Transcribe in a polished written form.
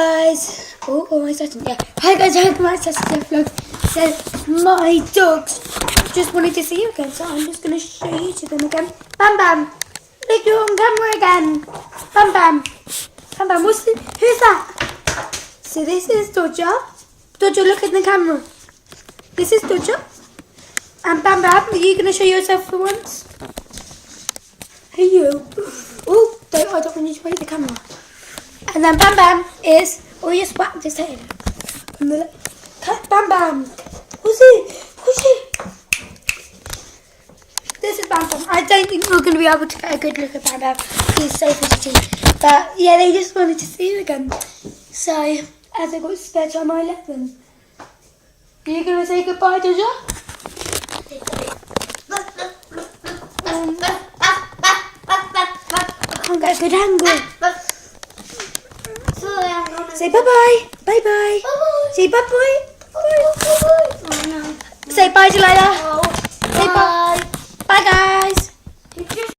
guys. Oh, my starting? Yeah. Hi guys, welcome back to the vlog. So my dogs just wanted to see you again, so I'm just gonna show you to them again. Bam Bam, look, you're on camera again. Bam Bam, Bam Bam. Who's that? So this is Dodger. Dodger, look at the camera. This is Dodger. And Bam Bam, are you gonna show yourself for once? Hey you. Oh, I don't want you to wait the camera. And then Bam Bam is, oh, just whack his head. Bam Bam. Who's he? Who's he? This is Bam Bam. I don't think we're going to be able to get a good look at Bam Bam. He's so fidgety. But yeah, they just wanted to see you again. So, as I got spare time, I let them. Are you going to say goodbye, Dodger? I can't get a good angle. Say bye-bye. Bye-bye. Say bye-bye. Bye. Oh, no. Say bye, Delilah.